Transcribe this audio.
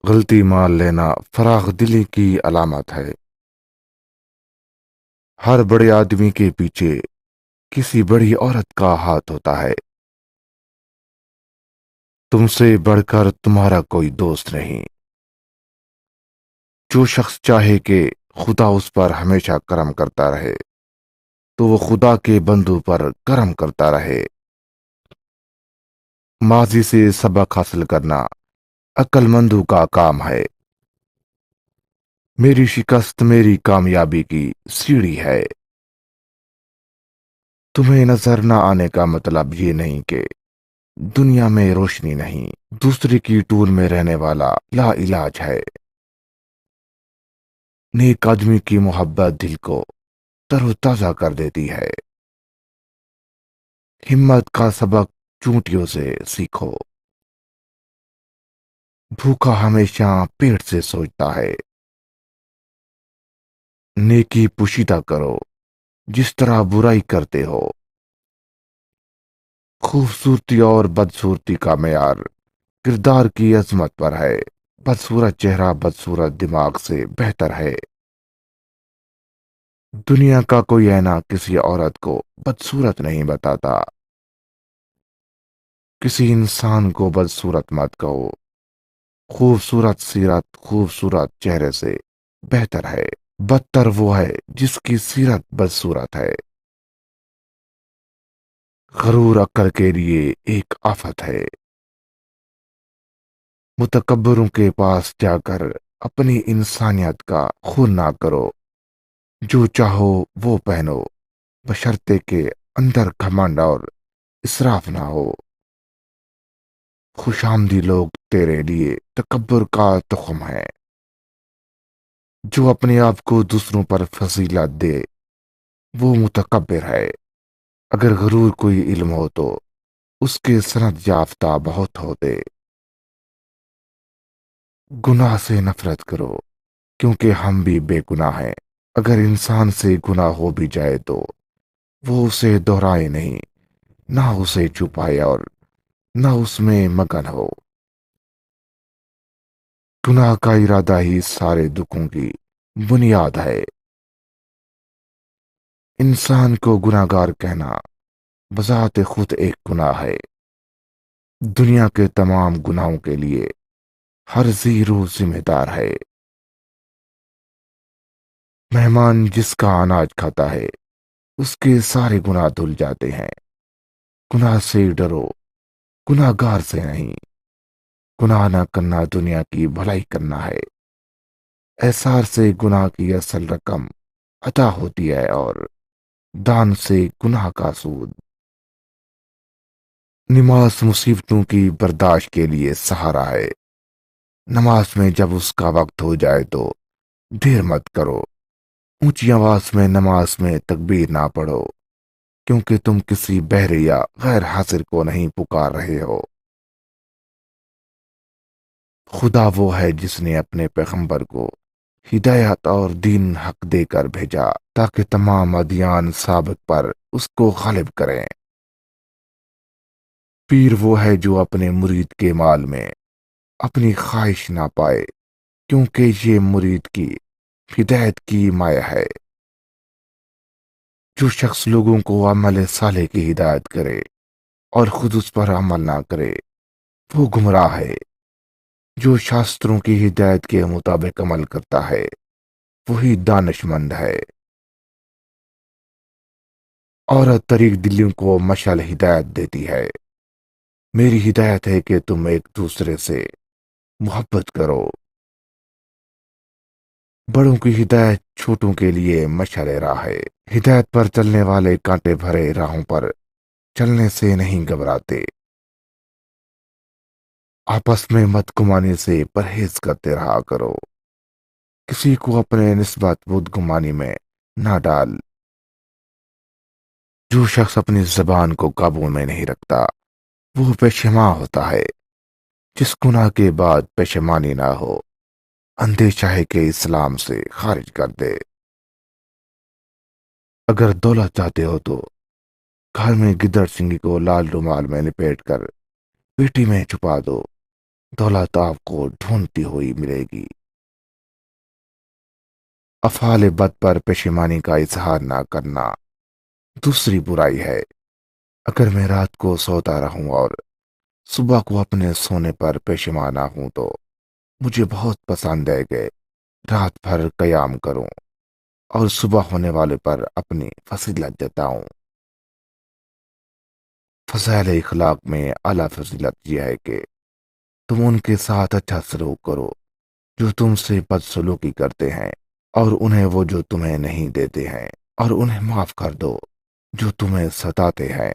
غلطی مان لینا فراخ دلی کی علامت ہے۔ ہر بڑے آدمی کے پیچھے کسی بڑی عورت کا ہاتھ ہوتا ہے۔ تم سے بڑھ کر تمہارا کوئی دوست نہیں۔ جو شخص چاہے کہ خدا اس پر ہمیشہ کرم کرتا رہے تو وہ خدا کے بندوں پر کرم کرتا رہے۔ ماضی سے سبق حاصل کرنا عقل مندوں کا کام ہے۔ میری شکست میری کامیابی کی سیڑھی ہے۔ تمہیں نظر نہ آنے کا مطلب یہ نہیں کہ دنیا میں روشنی نہیں، دوسرے کی ٹول میں رہنے والا لا علاج ہے۔ نیک آدمی کی محبت دل کو تر و تازہ کر دیتی ہے۔ ہمت کا سبق چونٹیوں سے سیکھو۔ بھوکا ہمیشہ پیٹ سے سوچتا ہے۔ نیکی پوشیدہ کرو جس طرح برائی کرتے ہو۔ خوبصورتی اور بدصورتی کا معیار کردار کی عظمت پر ہے۔ بدصورت چہرہ بدصورت دماغ سے بہتر ہے۔ دنیا کا کوئی آئینہ کسی عورت کو بدصورت نہیں بتاتا۔ کسی انسان کو بدصورت مت کہو۔ خوبصورت سیرت خوبصورت چہرے سے بہتر ہے۔ بدتر وہ ہے جس کی سیرت بدصورت ہے۔ غرور عقل کے لیے ایک آفت ہے۔ متکبروں کے پاس جا کر اپنی انسانیت کا خون نہ کرو۔ جو چاہو وہ پہنو بشرطے کے اندر گھمنڈ اور اسراف نہ ہو۔ خوش آمدی لوگ تیرے لیے تکبر کا تخم ہے۔ جو اپنے آپ کو دوسروں پر فضیلت دے وہ متکبر ہے۔ اگر غرور کوئی علم ہو تو اس کے سند یافتہ بہت ہوتے۔ گناہ سے نفرت کرو کیونکہ ہم بھی بے گناہ ہیں۔ اگر انسان سے گناہ ہو بھی جائے تو وہ اسے دہرائے نہیں، نہ اسے چھپائے اور نہ اس میں مگن ہو۔ گناہ کا ارادہ ہی سارے دکھوں کی بنیاد ہے۔ انسان کو گناہگار کہنا بذات خود ایک گناہ ہے۔ دنیا کے تمام گناہوں کے لیے ہر ذی روح ذمہ دار ہے۔ مہمان جس کا اناج کھاتا ہے اس کے سارے گناہ دھل جاتے ہیں۔ گناہ سے ڈرو، گناہ گار سے نہیں۔ گناہ نہ کرنا دنیا کی بھلائی کرنا ہے۔ احسار سے گناہ کی اصل رقم عطا ہوتی ہے اور دان سے گناہ کا سود۔ نماز مصیبتوں کی برداشت کے لیے سہارا ہے۔ نماز میں جب اس کا وقت ہو جائے تو دیر مت کرو۔ اونچی آواز میں نماز میں تکبیر نہ پڑھو کیونکہ تم کسی بہرے یا غیر حاضر کو نہیں پکار رہے ہو۔ خدا وہ ہے جس نے اپنے پیغمبر کو ہدایت اور دین حق دے کر بھیجا تاکہ تمام ادیان سابق پر اس کو غالب کریں۔ پیر وہ ہے جو اپنے مرید کے مال میں اپنی خواہش نہ پائے کیونکہ یہ مرید کی ہدایت کی مایہ ہے۔ جو شخص لوگوں کو عمل صالح کی ہدایت کرے اور خود اس پر عمل نہ کرے وہ گمراہ ہے۔ جو شاستروں کی ہدایت کے مطابق عمل کرتا ہے وہی دانش مند ہے۔ عورت طریق دلیوں کو مشعل ہدایت دیتی ہے۔ میری ہدایت ہے کہ تم ایک دوسرے سے محبت کرو۔ بڑوں کی ہدایت چھوٹوں کے لیے مشعل راہ ہے۔ ہدایت پر چلنے والے کانٹے بھرے راہوں پر چلنے سے نہیں گھبراتے۔ آپس میں مت گمانے سے پرہیز کرتے رہا کرو۔ کسی کو اپنے نسبت بدگمانی میں نہ ڈال۔ جو شخص اپنی زبان کو قابو میں نہیں رکھتا وہ پشیماں ہوتا ہے۔ جس گناہ کے بعد پشیمانی نہ ہو اندیشہ ہے کہ اسلام سے خارج کر دے۔ اگر دولت چاہتے ہو تو گھر میں گدڑ سنگی کو لال رومال میں لپیٹ کر پیٹی میں چھپا دو۔ دولت آپ کو ڈھونڈتی ہوئی ملے گی۔ افعال بد پر پشیمانی کا اظہار نہ کرنا دوسری برائی ہے۔ اگر میں رات کو سوتا رہوں اور صبح کو اپنے سونے پر پشیمانہ ہوں تو مجھے بہت پسند ہے کہ رات بھر قیام کروں اور صبح ہونے والے پر اپنی فضیلت جتاؤں۔ فضائل اخلاق میں اعلیٰ فضیلت یہ ہے کہ تم ان کے ساتھ اچھا سلوک کرو جو تم سے بدسلوکی کرتے ہیں، اور انہیں وہ جو تمہیں نہیں دیتے ہیں، اور انہیں معاف کر دو جو تمہیں ستاتے ہیں۔